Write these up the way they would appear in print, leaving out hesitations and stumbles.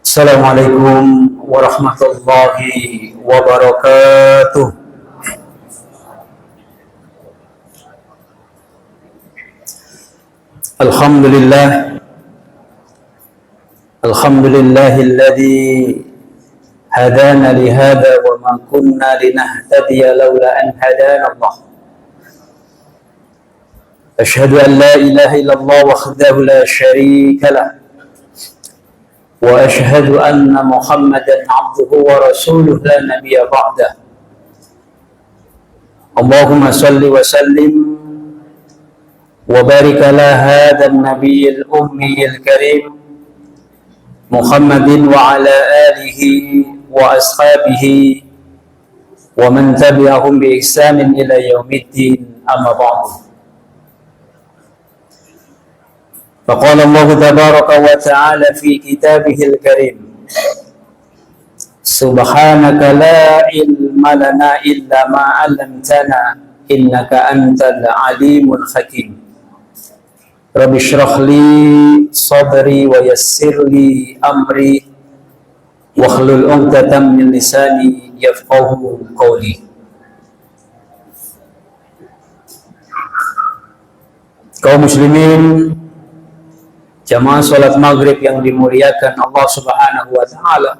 Assalamualaikum warahmatullahi wabarakatuh. Alhamdulillah, alhamdulillahilladzi hadana lihada wa ma kunna linahtadiya laula an hadana Allah. Ashhadu an la ilaha illallah wahdahu la syarika lah. وأشهد أن محمدا عبده ورسوله لا نبي بعده. اللهم صل وسلم وبارك على هذا النبي الأمي الكريم محمد وعلى آله وأصحابه ومن تبعهم بإحسان إلى يوم الدين. أما بعد، فقال الله تبارك وتعالى في كتابه الكريم: سبحانك لا علم لنا إلا ما علمتنا إنك أنت العليم الحكيم. رب اشرح لي صدري ويسر لي أمري واحلل عقدة من لساني يفقهوا قولي. Kaum muslimin, jamaah sholat maghrib yang dimuliakan Allah Subhanahu wa Ta'ala,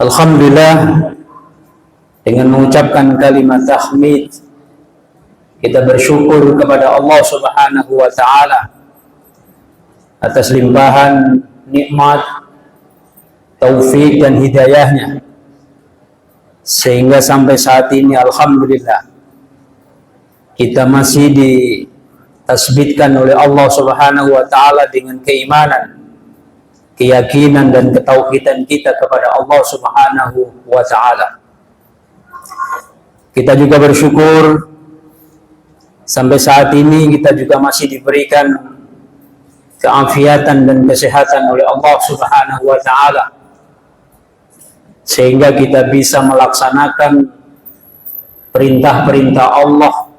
alhamdulillah, dengan mengucapkan kalimat tahmid kita bersyukur kepada Allah Subhanahu wa Ta'ala atas limpahan nikmat, taufik dan hidayahnya, sehingga sampai saat ini alhamdulillah kita masih ditasbitkan oleh Allah Subhanahu wa Ta'ala dengan keimanan, keyakinan dan ketauhidan kita kepada Allah Subhanahu wa Ta'ala. Kita juga bersyukur sampai saat ini kita juga masih diberikan keafiatan dan kesehatan oleh Allah Subhanahu wa Ta'ala, sehingga kita bisa melaksanakan perintah-perintah Allah.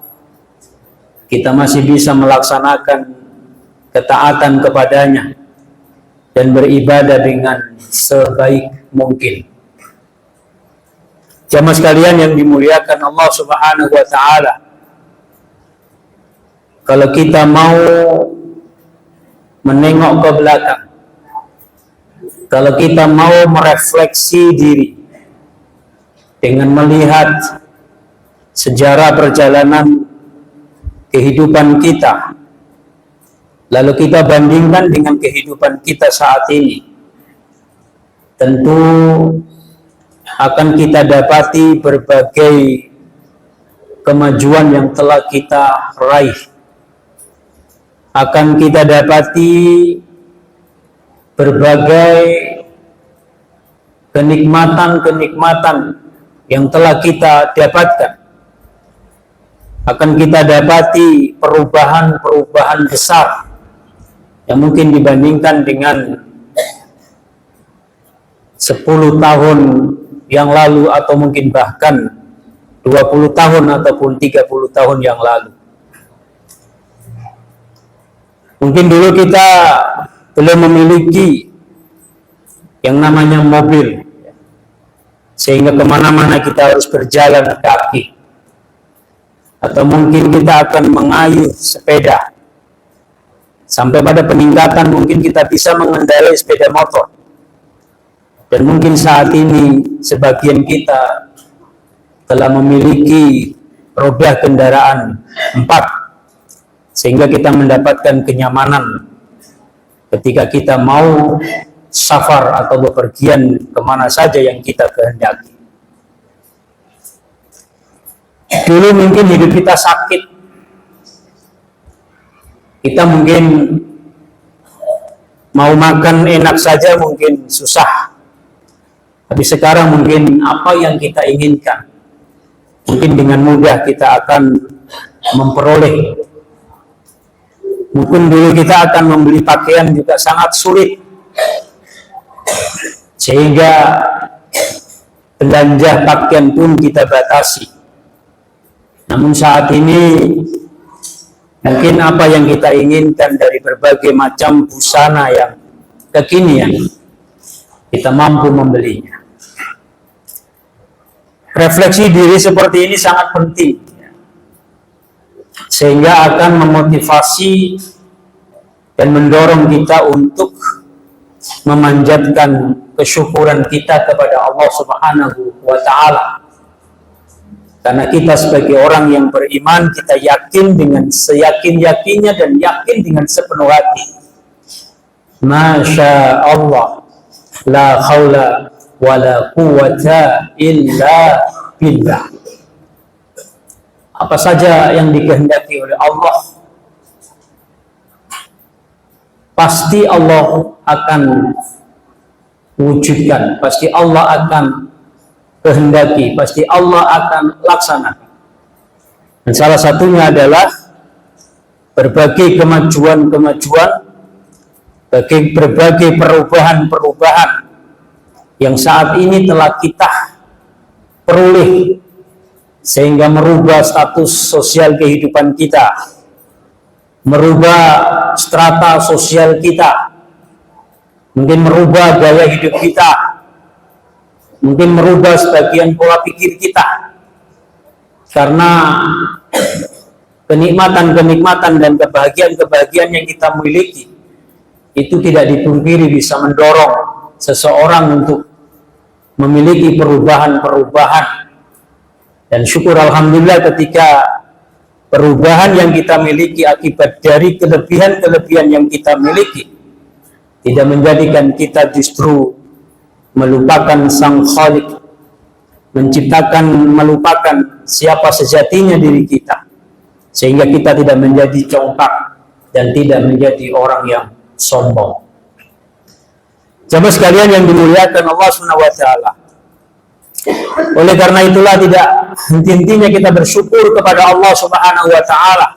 Kita masih bisa melaksanakan ketaatan kepadanya dan beribadah dengan sebaik mungkin. Jamaah sekalian yang dimuliakan Allah Subhanahu wa Ta'ala, kalau kita mau menengok ke belakang, kalau kita mau merefleksi diri dengan melihat sejarah perjalanan kehidupan kita, lalu kita bandingkan dengan kehidupan kita saat ini, tentu akan kita dapati berbagai kemajuan yang telah kita raih. Akan kita dapati berbagai kenikmatan-kenikmatan yang telah kita dapatkan. Akan kita dapati perubahan-perubahan besar yang mungkin dibandingkan dengan 10 tahun yang lalu, atau mungkin bahkan 20 tahun ataupun 30 tahun yang lalu. Mungkin dulu kita belum memiliki yang namanya mobil, sehingga kemana-mana kita harus berjalan kaki. Atau mungkin kita akan mengayuh sepeda, sampai pada peningkatan mungkin kita bisa mengendarai sepeda motor. Dan mungkin saat ini sebagian kita telah memiliki roda kendaraan 4, sehingga kita mendapatkan kenyamanan ketika kita mau safar atau bepergian kemana saja yang kita kehendaki. Dulu mungkin hidup kita sakit, kita mungkin mau makan enak saja mungkin susah. Tapi sekarang mungkin apa yang kita inginkan, mungkin dengan mudah kita akan memperoleh. Mungkin dulu kita akan membeli pakaian juga sangat sulit, sehingga belanja pakaian pun kita batasi. Namun saat ini Mungkin apa yang kita inginkan dari berbagai macam busana yang kekinian, kita mampu membelinya. Refleksi diri seperti ini sangat penting, sehingga akan memotivasi dan mendorong kita untuk memanjatkan kesyukuran kita kepada Allah Subhanahu wa Ta'ala. Karena kita sebagai orang yang beriman, kita yakin dengan seyakin-yakinnya dan yakin dengan sepenuh hati. Masya Allah, la khawla wa la quwwata illa billah. Apa saja yang dikehendaki oleh Allah, pasti Allah akan wujudkan, pasti Allah akan kehendaki, pasti Allah akan laksanakan. Dan salah satunya adalah berbagai kemajuan-kemajuan, berbagai perubahan-perubahan yang saat ini telah kita peroleh, sehingga merubah status sosial kehidupan kita, merubah strata sosial kita, mungkin merubah gaya hidup kita, mungkin merubah sebagian pola pikir kita. Karena kenikmatan-kenikmatan dan kebahagiaan-kebahagiaan yang kita miliki itu tidak dipungkiri bisa mendorong seseorang untuk memiliki perubahan-perubahan. Dan syukur alhamdulillah ketika perubahan yang kita miliki akibat dari kelebihan-kelebihan yang kita miliki tidak menjadikan kita justru melupakan Sang Khalik, melupakan siapa sejatinya diri kita, sehingga kita tidak menjadi congkak dan tidak menjadi orang yang sombong. Jamaah sekalian yang dimuliakan Allah SWT, oleh karena itulah tidak henti-hentinya kita bersyukur kepada Allah Subhanahu wa Ta'ala,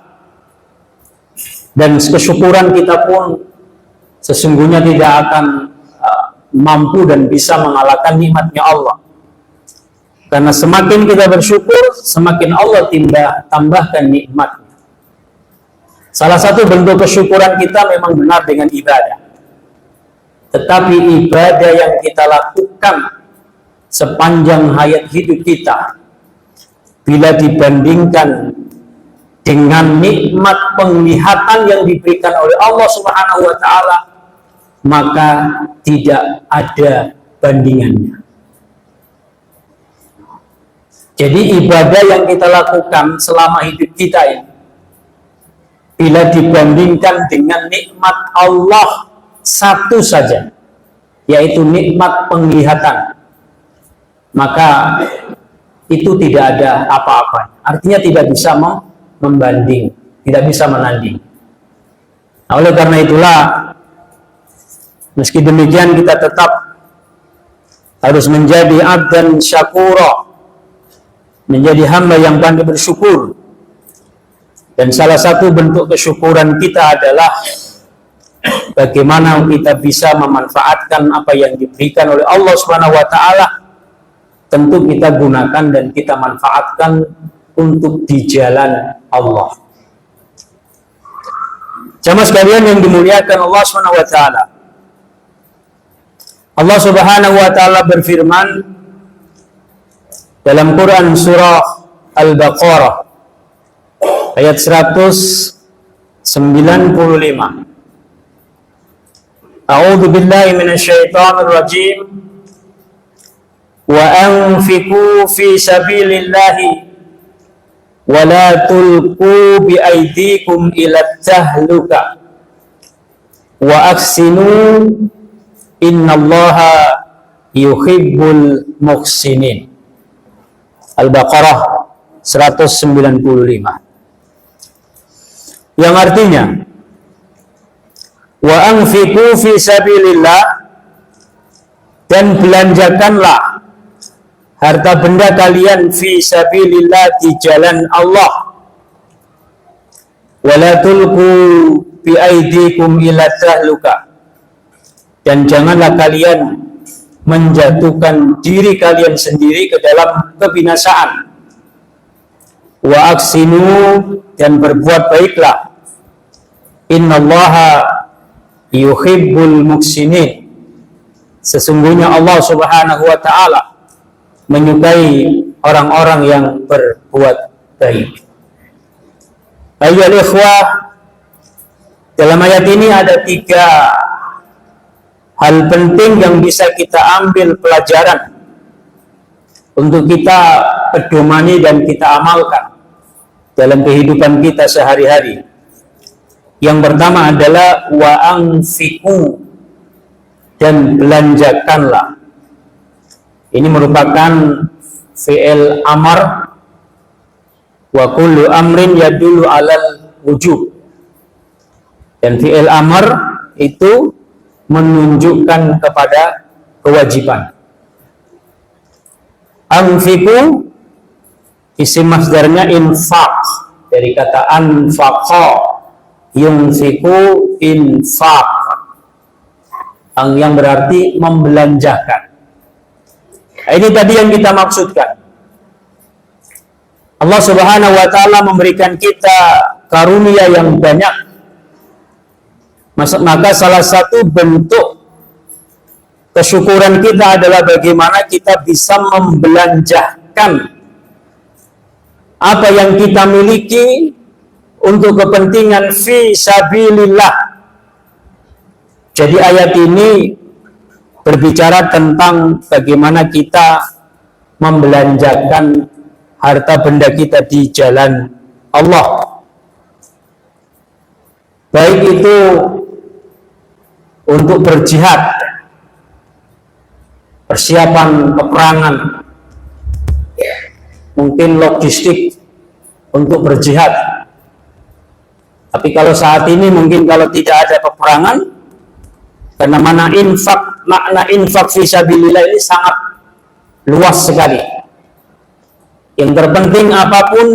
dan kesyukuran kita pun sesungguhnya tidak akan mampu dan bisa mengalahkan nikmatnya Allah. Karena semakin kita bersyukur, semakin Allah tambahkan nikmatnya. Salah satu bentuk kesyukuran kita memang benar dengan ibadah. Tetapi ibadah yang kita lakukan sepanjang hayat hidup kita, bila dibandingkan dengan nikmat penglihatan yang diberikan oleh Allah Subhanahu wa Ta'ala, maka tidak ada bandingannya. Jadi ibadah yang kita lakukan selama hidup kita ini, bila dibandingkan dengan nikmat Allah satu saja, yaitu nikmat penglihatan, maka itu tidak ada apa-apa. Artinya tidak bisa membanding, tidak bisa menanding. Nah, oleh karena itulah, meski demikian kita tetap harus menjadi abdan syakura, menjadi hamba yang pandai bersyukur. Dan salah satu bentuk kesyukuran kita adalah bagaimana kita bisa memanfaatkan apa yang diberikan oleh Allah Subhanahu wa Ta'ala. Tentu kita gunakan dan kita manfaatkan untuk di jalan Allah. Jamaah sekalian yang dimuliakan Allah Subhanahu wa Ta'ala, Allah Subhanahu wa Ta'ala berfirman dalam Quran surah Al-Baqarah ayat 195. A'udzu billahi minasyaitonir rajim. Wa anfiqu fi sabilillahi wa la tulqu bi aydikum ila tahluka wa ahsinu innallaha yuhibbul muhsinin. Al-Baqarah 195, yang artinya wa anfiqu fi sabilillah, dan belanjakanlah harta benda kalian fi sabilillah, di jalan Allah, wala tulqu bi aydikum ila tahluka, dan janganlah kalian menjatuhkan diri kalian sendiri ke dalam kebinasaan. Wa aksinu, dan berbuat baiklah. Innallaha yuhibbul muhsinin. Sesungguhnya Allah Subhanahu wa taala menyukai orang-orang yang berbuat baik. Ayyuhal ikhwah, dalam ayat ini ada 3 hal penting yang bisa kita ambil pelajaran untuk kita pedomani dan kita amalkan dalam kehidupan kita sehari-hari. Yang pertama adalah wa anfiqu, dan belanjakanlah. Ini merupakan fi'il amar, wa kullu amrin yadullu alal wujub. Dan fi'il amar itu menunjukkan kepada kewajiban. Anfiqu isim masdarnya infaq, dari kata anfaqa, yunfiqu infaq, yang berarti membelanjakan. Ini tadi yang kita maksudkan. Allah Subhanahu wa taala memberikan kita karunia yang banyak. Maka salah satu bentuk kesyukuran kita adalah bagaimana kita bisa membelanjakan apa yang kita miliki untuk kepentingan fi sabilillah. Jadi ayat ini berbicara tentang bagaimana kita membelanjakan harta benda kita di jalan Allah. Baik itu untuk berjihad, persiapan peperangan, mungkin logistik untuk berjihad. Tapi kalau saat ini mungkin kalau tidak ada peperangan, karena makna infak fisabilillah ini sangat luas sekali. Yang terpenting apapun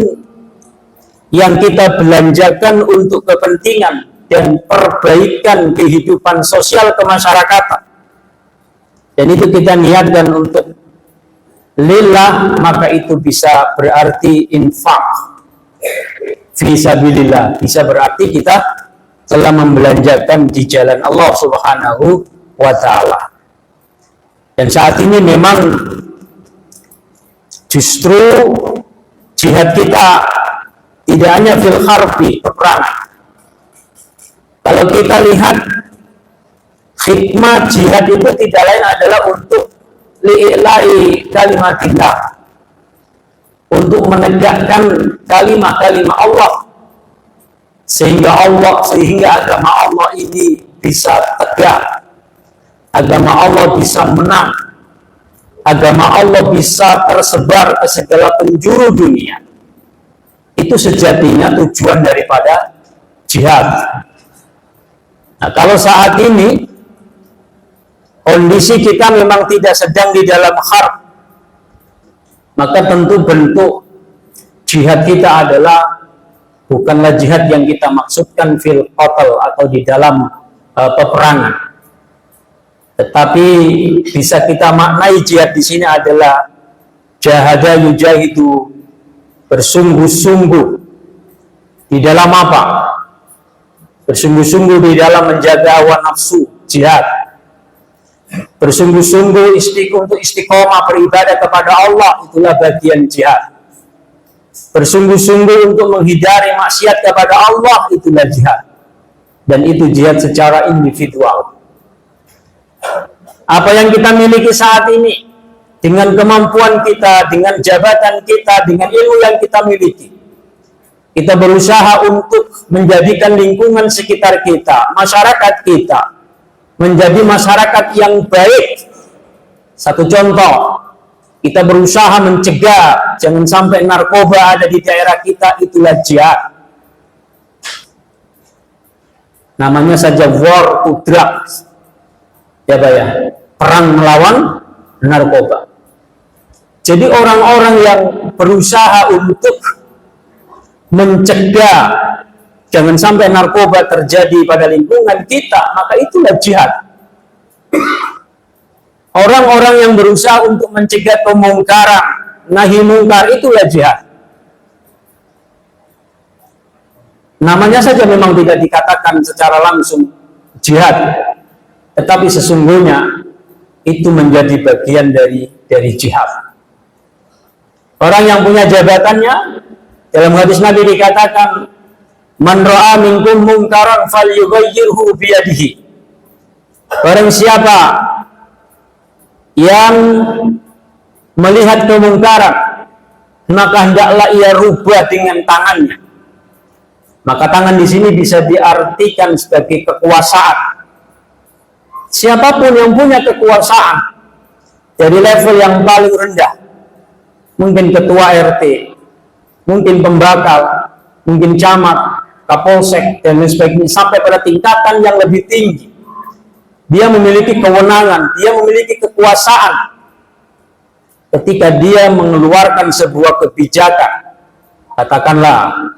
yang kita belanjakan untuk kepentingan dan perbaikan kehidupan sosial kemasyarakatan, dan itu kita niatkan untuk lillah, maka itu bisa berarti infak fisabilillah, bisa berarti kita telah membelanjakan di jalan Allah Subhanahu wa taala. Dan saat ini memang justru jihad kita tidak hanya fil harbi, peperangan. Kalau kita lihat hikmah jihad itu tidak lain adalah untuk li'ila'i kalimatillah, untuk menegakkan kalimat-kalimat Allah, sehingga agama Allah ini bisa tegak, agama Allah bisa menang, agama Allah bisa tersebar ke segala penjuru dunia. Itu sejatinya tujuan daripada jihad. Nah, kalau saat ini kondisi kita memang tidak sedang di dalam harb, maka tentu bentuk jihad kita adalah bukanlah jihad yang kita maksudkan fil qatl atau di dalam peperangan, tetapi bisa kita maknai jihad di sini adalah jahada yujahidu, bersungguh-sungguh di dalam apa? Bersungguh-sungguh di dalam menjaga hawa nafsu, jihad. Bersungguh-sungguh untuk istiqomah beribadah kepada Allah, itulah bagian jihad. Bersungguh-sungguh untuk menghindari maksiat kepada Allah, itulah jihad. Dan itu jihad secara individual. Apa yang kita miliki saat ini, dengan kemampuan kita, dengan jabatan kita, dengan ilmu yang kita miliki, kita berusaha untuk menjadikan lingkungan sekitar kita, masyarakat kita, menjadi masyarakat yang baik. Satu contoh, kita berusaha mencegah jangan sampai narkoba ada di daerah kita, itulah jihad. Namanya saja war to drugs, ya Pak ya, perang melawan narkoba. Jadi orang-orang yang berusaha untuk mencegah jangan sampai narkoba terjadi pada lingkungan kita, maka itulah jihad. Orang-orang yang berusaha untuk mencegah kemungkaran, nahi mungkar, itulah jihad. Namanya saja memang tidak dikatakan secara langsung jihad, tetapi sesungguhnya itu menjadi bagian dari jihad. Orang yang punya jabatannya, dalam hadis Nabi dikatakan, man ra'a minkum munkaran falyughayyirhu biyadihi. Barang siapa yang melihat kemungkaran, maka hendaklah ia rubah dengan tangannya. Maka tangan di sini bisa diartikan sebagai kekuasaan. Siapapun yang punya kekuasaan dari level yang paling rendah, mungkin ketua RT, mungkin pembakal, mungkin camat, kapolsek, dan lain sebagainya, sampai pada tingkatan yang lebih tinggi. Dia memiliki kewenangan, dia memiliki kekuasaan. Ketika dia mengeluarkan sebuah kebijakan, katakanlah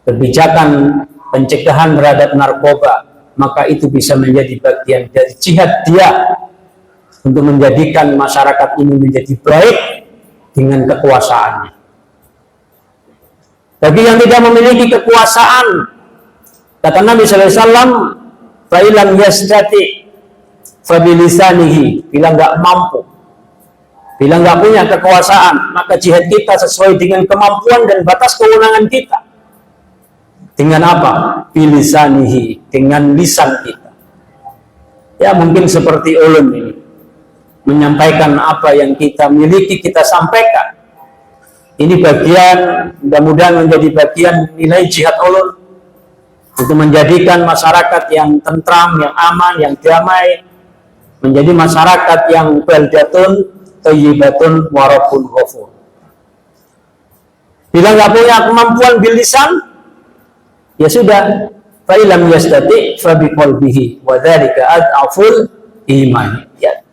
kebijakan pencegahan terhadap narkoba, maka itu bisa menjadi bagian dari jihad dia untuk menjadikan masyarakat ini menjadi baik dengan kekuasaannya. Bagi yang tidak memiliki kekuasaan, kata Nabi SAW, fa'ilam yastati fabilisanihi, bila nggak mampu, bila nggak punya kekuasaan, maka jihad kita sesuai dengan kemampuan dan batas kewenangan kita. Dengan apa? Bilisanihi, dengan lisan kita. Ya mungkin seperti ulun ini, menyampaikan apa yang kita miliki, kita sampaikan. Ini bagian, mudah-mudahan menjadi bagian nilai jihad ulun untuk menjadikan masyarakat yang tentram, yang aman, yang damai, menjadi masyarakat yang baldatun thayyibatun wa rabbun ghafur. Bila nggak punya kemampuan bil lisan, ya sudah, fa'ilam yastati fa biqalbihi wa dzalika ad'aful iman. Ya.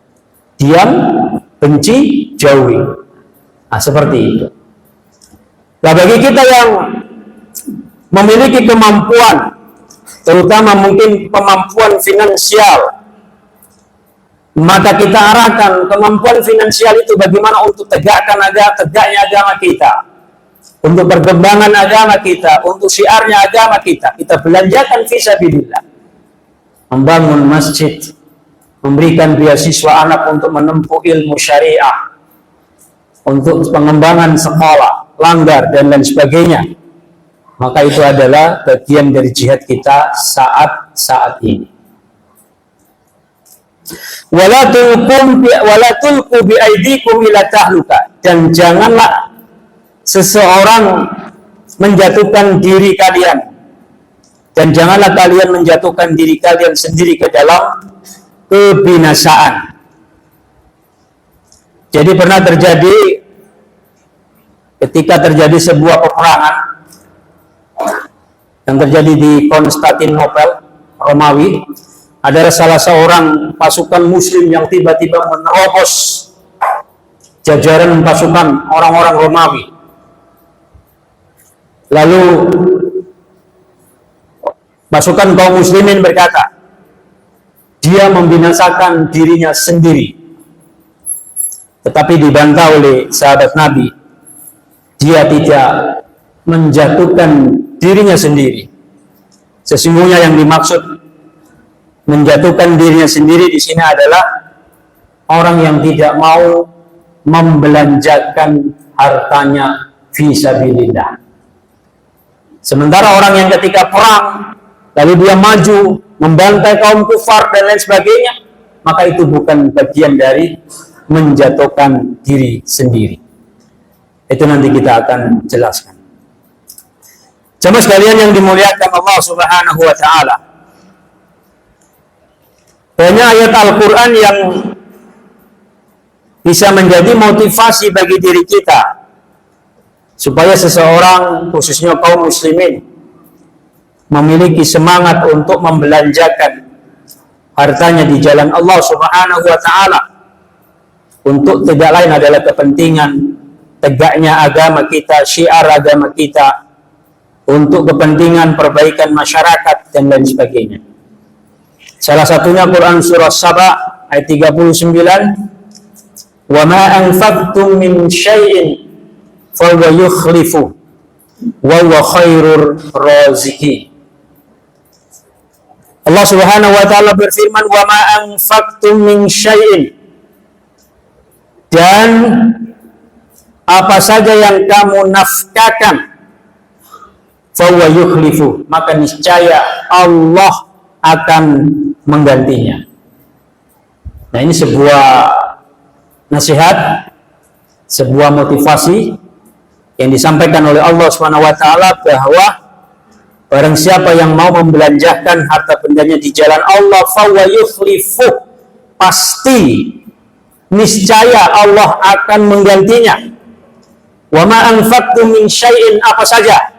Diam, benci, jauhi. Nah, seperti itu. Nah, bagi kita yang memiliki kemampuan, terutama mungkin kemampuan finansial, maka kita arahkan kemampuan finansial itu bagaimana untuk tegaknya agama kita, untuk perkembangan agama kita, untuk syiarnya agama kita. Kita belanjakan fisabilillah, membangun masjid, memberikan beasiswa anak untuk menempuh ilmu syariah, untuk pengembangan sekolah, langgar, dan lain sebagainya. Maka itu adalah bagian dari jihad kita saat ini. Wala tulqu bi aydikum ila tahluka, dan janganlah seseorang menjatuhkan diri kalian, dan janganlah kalian menjatuhkan diri kalian sendiri ke dalam kebinasaan. Jadi pernah terjadi ketika terjadi sebuah peperangan yang terjadi di Konstantinopel Romawi, ada salah seorang pasukan muslim yang tiba-tiba menerobos jajaran pasukan orang-orang Romawi. Lalu pasukan kaum muslimin berkata, dia membinasakan dirinya sendiri. Tetapi dibantah oleh sahabat Nabi, dia tidak menjatuhkan dirinya sendiri. Sesungguhnya yang dimaksud menjatuhkan dirinya sendiri di sini adalah orang yang tidak mau membelanjakan hartanya fisabilillah. Sementara orang yang ketika perang lalu dia maju membantai kaum kufar dan lain sebagainya, maka itu bukan bagian dari menjatuhkan diri sendiri. Itu nanti kita akan jelaskan. Jemaah sekalian yang dimuliakan Allah Subhanahu wa taala, banyak ayat Al-Qur'an yang bisa menjadi motivasi bagi diri kita supaya seseorang, khususnya kaum muslimin, memiliki semangat untuk membelanjakan hartanya di jalan Allah Subhanahu wa taala, untuk tidak lain adalah kepentingan tegaknya agama kita, syiar agama kita, untuk kepentingan perbaikan masyarakat dan lain sebagainya. Salah satunya Quran surah Saba ayat 39, "Wa ma anfaqtum min syai'in fa huwa yukhlifu wa huwa khairur raziqin. Allah Subhanahu wa taala berfirman, wa ma anfaqtum min syai'in, dan apa saja yang kamu nafkahkan, fa huwa yukhlifu, maka niscaya Allah akan menggantinya. Nah, ini sebuah nasihat, sebuah motivasi yang disampaikan oleh Allah Subhanahu wa taala bahwa barang siapa yang mau membelanjakan harta bendanya di jalan Allah, fa huwa yukhlifu, pasti niscaya Allah akan menggantinya. Wa ma anfaqtum min syai'in, apa saja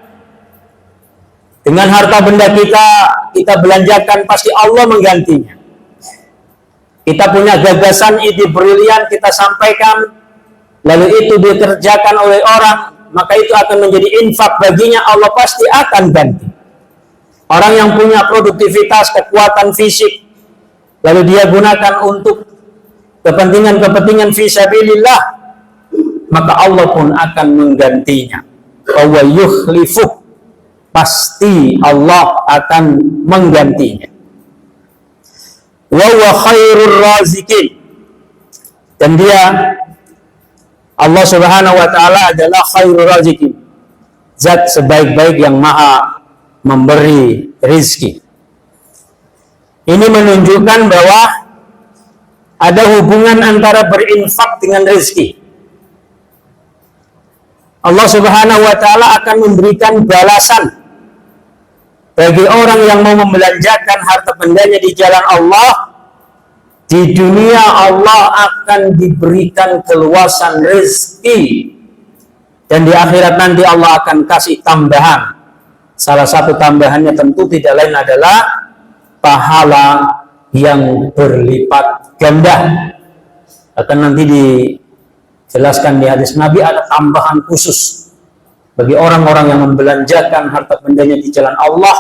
dengan harta benda kita belanjakan, pasti Allah menggantinya. Kita punya gagasan, ide brilian, kita sampaikan, lalu itu dikerjakan oleh orang, maka itu akan menjadi infak baginya, Allah pasti akan ganti. Orang yang punya produktivitas, kekuatan fisik, lalu dia gunakan untuk kepentingan-kepentingan fisabilillah, maka Allah pun akan menggantinya. Wa yukhlifu, pasti Allah akan menggantinya. Wa huwa khairur raziqin, dan dia, Allah Subhanahu wa taala adalah khairur raziqin, zat sebaik-baik yang maha memberi rizki. Ini menunjukkan bahwa ada hubungan antara berinfak dengan rizki. Allah Subhanahu wa taala akan memberikan balasan bagi orang yang mau membelanjakan harta bendanya di jalan Allah. Di dunia Allah akan diberikan keluasan rezeki, dan di akhirat nanti Allah akan kasih tambahan. Salah satu tambahannya tentu tidak lain adalah pahala yang berlipat ganda. Akan nanti dijelaskan di hadis Nabi, ada tambahan khusus bagi orang-orang yang membelanjakan harta bendanya di jalan Allah,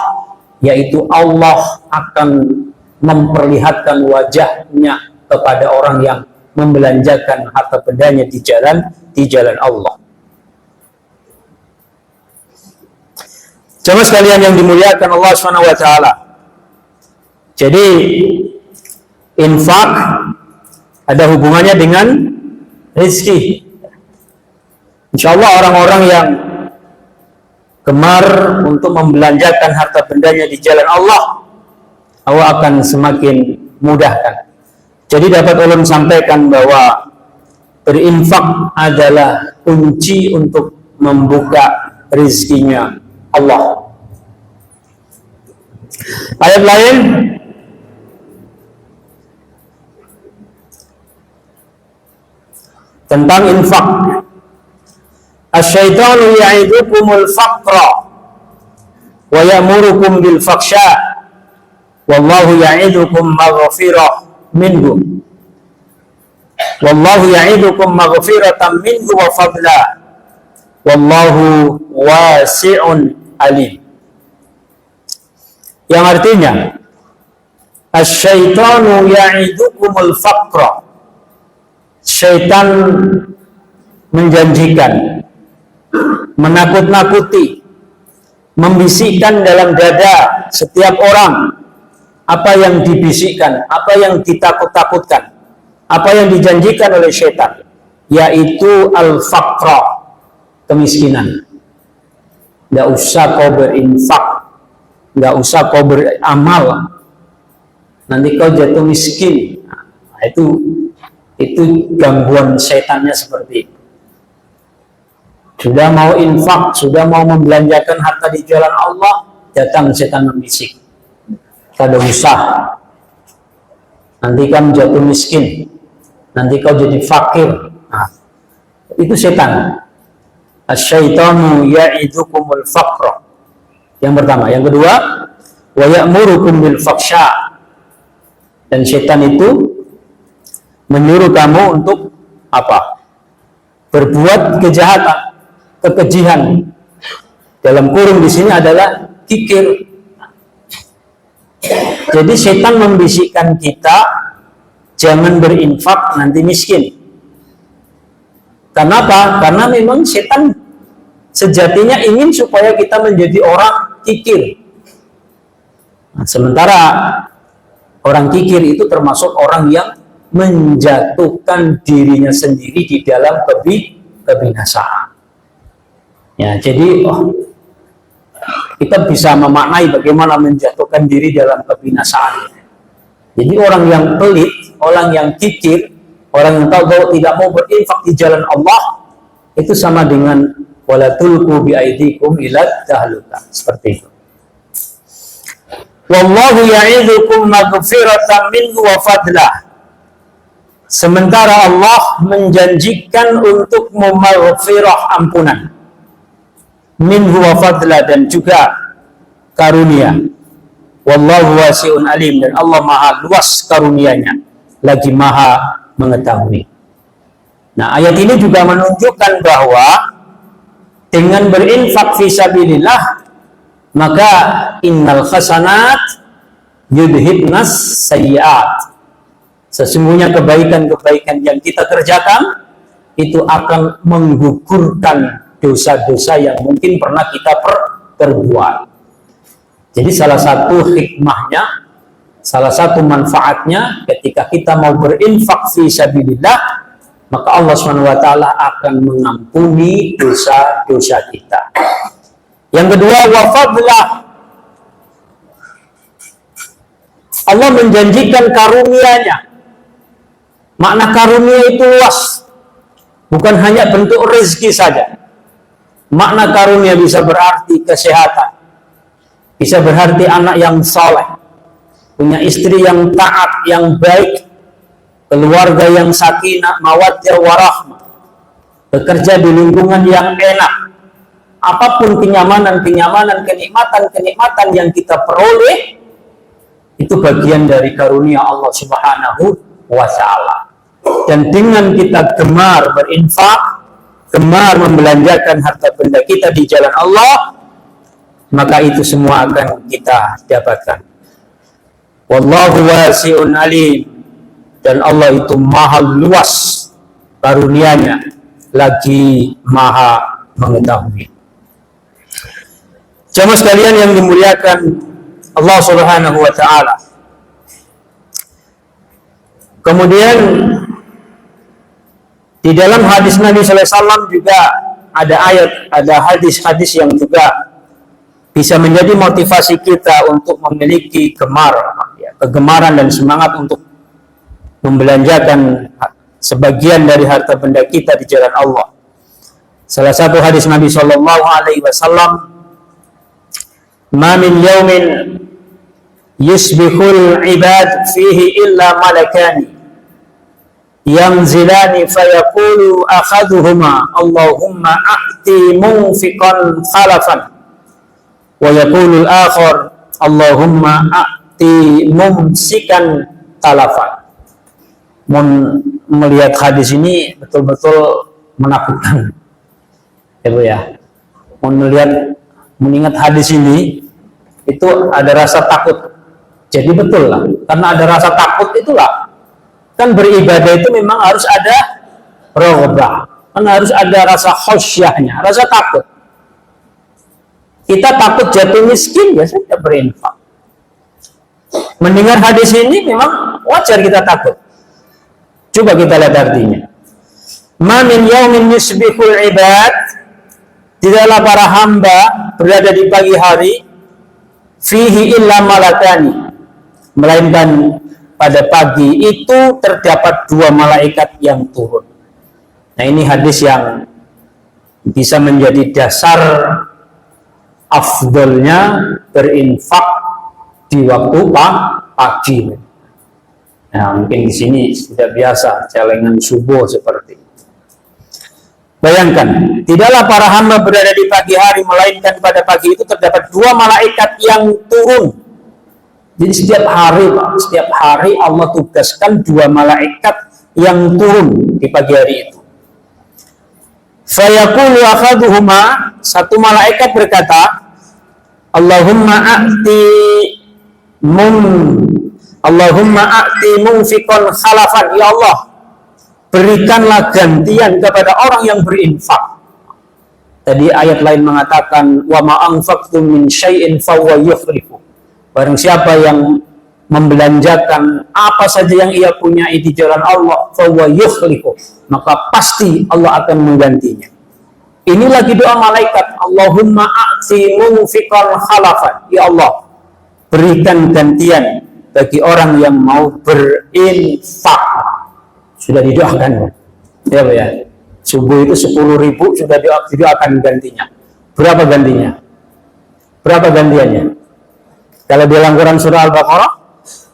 yaitu Allah akan memperlihatkan wajahnya kepada orang yang membelanjakan harta bendanya di jalan Allah. Jemaah sekalian yang dimuliakan Allah Subhanahu wa taala. Jadi infak ada hubungannya dengan rezeki. Insyaallah orang-orang yang gemar untuk membelanjakan harta bendanya di jalan Allah, Allah akan semakin mudahkan. Jadi dapat ulun sampaikan bahwa berinfak adalah kunci untuk membuka rezekinya Allah. Ayat lain, tentang infak. Asy-syaitanu ya'idukumul faqra wa ya'murukum bil fahsya wallahu ya'idukum maghfirah minhu. Wallahu ya'idukum maghfiratan minhu wa fadla. Wallahu wasi'un alim. Yang artinya, asy-syaitanu ya'idukumul faqra. Syaitan menjanjikan, menakut-nakuti, membisikkan dalam dada setiap orang apa yang dibisikkan, apa yang ditakut-takutkan, apa yang dijanjikan oleh syaitan, yaitu al-faqra, kemiskinan. Nggak usah kau berinfak, nggak usah kau beramal, nanti kau jatuh miskin. Nah, itu gangguan setannya seperti itu. Sudah mau infak, sudah mau membelanjakan harta di jalan Allah, datang setan membisik. Kada usah, nanti kamu jatuh miskin, nanti kau jadi fakir. Nah, itu setan. Asy-syaitanu ya'idukumul faqra. Yang pertama. Yang kedua, wa ya'murukum bil fahsya. Dan setan itu menyuruh kamu untuk apa? Berbuat kejahatan, kekejian. Dalam kurung di sini adalah kikir. Jadi setan membisikkan kita jangan berinfak, nanti miskin. Kenapa? Karena memang setan sejatinya ingin supaya kita menjadi orang kikir. Nah, sementara orang kikir itu termasuk orang yang menjatuhkan dirinya sendiri di dalam kebinasaan. Ya, jadi kita bisa memaknai bagaimana menjatuhkan diri dalam kebinasaan. Jadi orang yang pelit, orang yang kikir, orang yang tahu bahwa tidak mau berinfak di jalan Allah, itu sama dengan wala tulqu bi aidikum ila tahlukah, seperti itu. Wallahu ya'idukum maghfiratan minhu wa fadlah. Sementara Allah menjanjikan untuk maghfirah, ampunan, minhu wa fadlah, dan juga karunia. Wallahu wasi'un alim, dan Allah maha luas karunianya, lagi maha mengetahui. Nah, ayat ini juga menunjukkan bahwa dengan berinfak fisabilillah, maka innal hasanat yudhibnas sayyi'at. Sesungguhnya kebaikan-kebaikan yang kita kerjakan itu akan menggugurkan dosa-dosa yang mungkin pernah kita perbuat. Jadi salah satu hikmahnya, salah satu manfaatnya ketika kita mau berinfak fisabilillah, maka Allah SWT akan mengampuni dosa-dosa kita. Yang kedua, wa fadlah. Allah menjanjikan karunia-Nya. Makna karunia itu luas, bukan hanya bentuk rezeki saja. Makna karunia bisa berarti kesehatan, bisa berarti anak yang saleh, punya istri yang taat, yang baik, keluarga yang sakinah, mawaddah warahmah, bekerja di lingkungan yang enak. Apapun kenyamanan, kenikmatan yang kita peroleh, itu bagian dari karunia Allah Subhanahu wa Ta'ala. Dan dengan kita gemar berinfak, gemar membelanjakan harta benda kita di jalan Allah, maka itu semua akan kita dapatkan. Wallahu wasi'un alim, dan Allah itu maha luas karunia-Nya, lagi maha mengetahui. Jamaah sekalian yang dimuliakan Allah Subhanahu wa Ta'ala. Kemudian di dalam hadis Nabi sallallahu alaihi wasallam juga ada ayat, ada hadis-hadis yang juga bisa menjadi motivasi kita untuk memiliki kegemaran dan semangat untuk membelanjakan sebagian dari harta benda kita di jalan Allah. Salah satu hadis Nabi sallallahu alaihi wasallam, "Ma min yawmin yusbihul ibad fihi illa malakani yanzilani fayaqulu akhaduhuma Allahumma a'ti munfiqan khalafan wa yaqulu al-akhar Allahumma a'ti mumsikan talafan." Melihat hadis ini betul-betul menakutkan, ya Bu ya. Mengingat hadis ini, itu ada rasa takut. Jadi betul lah, karena ada rasa takut itulah, kan beribadah itu memang harus ada raghbah, kan harus ada rasa khasyahnya, rasa takut. Kita takut jatuh miskin, ya saja berinfak. Mendengar hadis ini memang wajar kita takut. Coba kita lihat artinya. Ma min yaumin yusbihul ibad, tidaklah para hamba berada di pagi hari, fihi illa malakani, melainkan pada pagi itu terdapat dua malaikat yang turun. Nah, ini hadis yang bisa menjadi dasar afdolnya berinfak di waktu pagi. Nah, mungkin di sini sudah biasa celengan subuh seperti itu. Bayangkan, tidaklah para hamba berada di pagi hari, melainkan pada pagi itu terdapat dua malaikat yang turun. Jadi setiap hari Allah tugaskan dua malaikat yang turun di pagi hari itu. Fayaqulu akhaduhuma, satu malaikat berkata, Allahumma a'ti munfiqan khalafan, ya Allah, berikanlah gantian kepada orang yang berinfak. Tadi ayat lain mengatakan wa ma anfaqtum min syai'in fahuwa yukhlifu. Barang siapa yang membelanjakan apa saja yang ia punya di jalan Allah, fahuwa yukhlifu, maka pasti Allah akan menggantinya. Ini lagi doa malaikat, Allahumma a'ti munfiqan khalafan. Ya Allah, berikan gantian bagi orang yang mau berinfak. Sudah didoakan ya Pak ya. Subuh itu 10.000 sudah didoakan gantinya. Berapa gantinya? Berapa gantiannya? Kalau dalam Quran surah Al-Baqarah,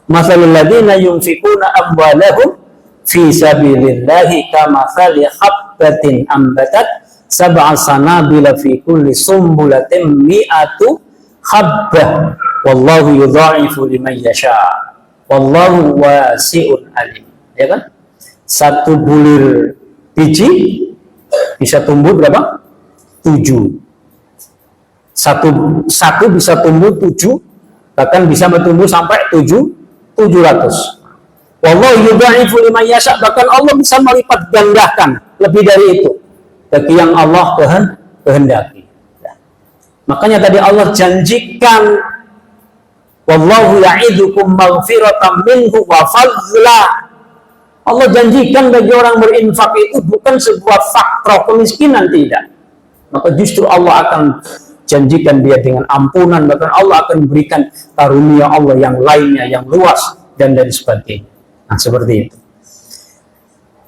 masalul ladzina yunfikuna amwalahum fi sabilillahi kamathali habbatin ambatat sab'a sanabila fi kulli sumbulatin mi'atu habbah wallahu yudha'ifu liman yasha wallahu wasi'un alim. Ya kan? Satu bulir biji bisa tumbuh berapa? 7. Satu bisa tumbuh 7, bahkan bisa bertumbuh sampai 700. Wallahu yudha'ifu liman yasha, bahkan Allah bisa melipat gandakan lebih dari itu bagi yang Allah kehendaki. Makanya tadi Allah janjikan wallahu ya'idukum maghfiratan minhu wa fadla. Allah janjikan bagi orang berinfak itu bukan sebuah faktor kemiskinan, tidak. Maka justru Allah akan janjikan dia dengan ampunan, bahkan Allah akan berikan karunia Allah yang lainnya, yang luas, dan lain sebagainya. Nah, seperti itu.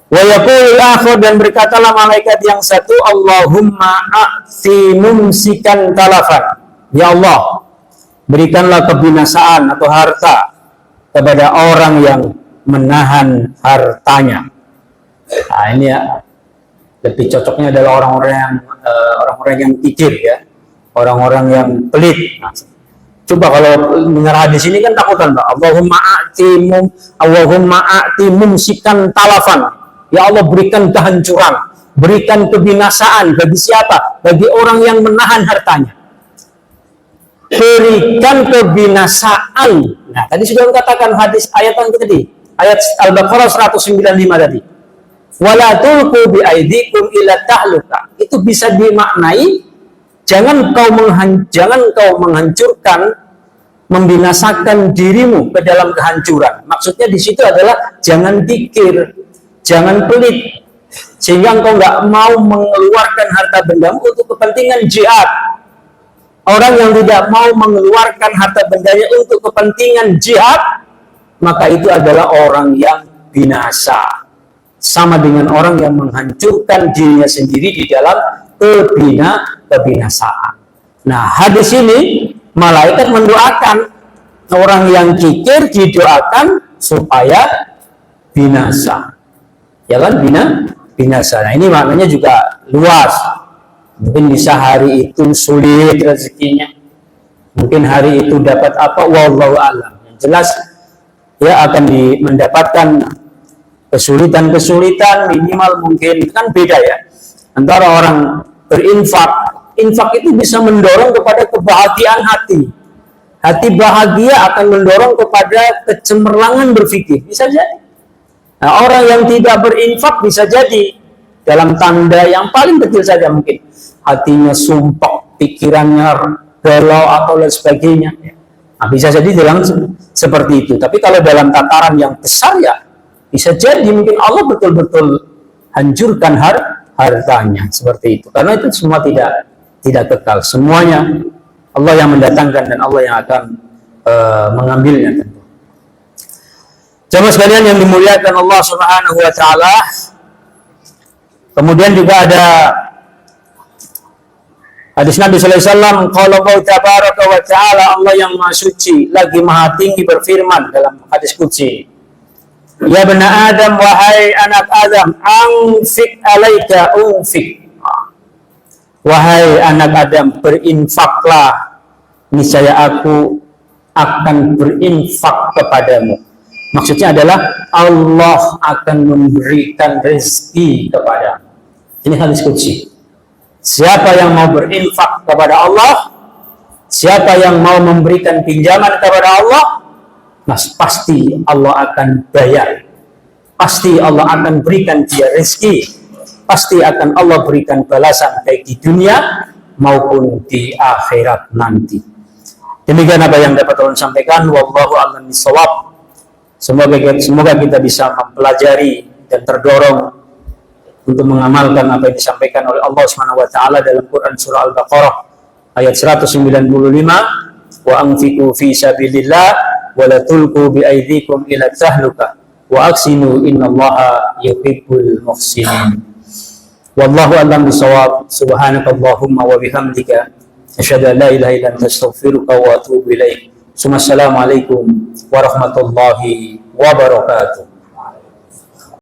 Wa yaqulul akhir, dan berkatalah malaikat yang satu, Allahumma a'ti mumsikan talafan. Ya Allah, berikanlah kebinasaan atau harta kepada orang yang menahan hartanya. Nah, ini ya, lebih cocoknya adalah orang-orang yang kikir ya, orang-orang yang pelit. Nah, coba kalau dengar hadis ini kan takutan, Pak. Allahumma a'ti mumsikan talafan. Ya Allah, berikan kehancuran, berikan kebinasaan bagi siapa? Bagi orang yang menahan hartanya. Berikan kebinasaan. Nah, tadi sudah katakan hadis ayat yang tadi. Ayat Al-Baqarah 195 tadi. Wala tulqu bi aidikum ila tahluka. Itu bisa dimaknai jangan kau menghancurkan, membinasakan dirimu ke dalam kehancuran. Maksudnya di situ adalah jangan pikir, jangan pelit, sehingga engkau nggak mau mengeluarkan harta bendamu untuk kepentingan jihad. Orang yang tidak mau mengeluarkan harta bendanya untuk kepentingan jihad, maka itu adalah orang yang binasa. Sama dengan orang yang menghancurkan dirinya sendiri di dalam kebinasaan. Nah, hadis ini malaikat mendoakan orang yang kikir, didoakan supaya binasa. Ya kan, binasa. Nah, ini maknanya juga luas. Mungkin bisa hari itu sulit rezekinya. Mungkin hari itu dapat apa, wallahu a'lam. Yang jelas ya akan mendapatkan kesulitan-kesulitan minimal mungkin. Kan beda ya antara orang berinfak. Infak itu bisa mendorong kepada kebahagiaan hati bahagia akan mendorong kepada kecemerlangan berpikir, bisa jadi. Nah, orang yang tidak berinfak bisa jadi dalam tanda yang paling kecil saja, mungkin hatinya sumpah, pikirannya galau atau lain sebagainya. Nah, bisa jadi dalam seperti itu. Tapi kalau dalam tataran yang besar ya bisa jadi mungkin Allah betul-betul hancurkan hartanya seperti itu. Karena itu semua tidak kekal. Semuanya Allah yang mendatangkan dan Allah yang akan mengambilnya tentu. Jamaah sekalian yang dimuliakan Allah Subhanahu wa taala. Kemudian juga ada hadis Nabi sallallahu alaihi wasallam, qala Allah tabaraka wa taala, Allah yang Maha Suci lagi Maha Tinggi berfirman dalam hadis qudsi, ya bani Adam, wahai anak Adam, anfik alaika unfik. Wahai anak Adam, berinfaklah, niscaya aku akan berinfak kepadamu. Maksudnya adalah Allah akan memberikan rezeki kepadamu. Ini hadis qudsi. Siapa yang mau berinfak kepada Allah, siapa yang mau memberikan pinjaman kepada Allah, pasti Allah akan bayar. Pasti Allah akan berikan dia rezeki. pasti akan Allah berikan balasan baik di dunia maupun di akhirat nanti. Demikian apa yang dapat Allah sampaikan. Wallahu a'lam bishawab. Semoga kita bisa mempelajari dan terdorong untuk mengamalkan apa yang disampaikan oleh Allah Subhanahu wa taala dalam Quran surah Al-Baqarah ayat 195, wa anfiqu fi sabilillah wa la tulqu bi aydikum ila tahlukah wa aqsinu innallaha yuhibbul muhsinin. Wallahu a'lam bishawab. Subhanakallahumma wa bihamdika asyhadu an la ilaha illa anta astaghfiruka wa atubu ilaik. Assalamualaikum warahmatullahi wabarakatuh.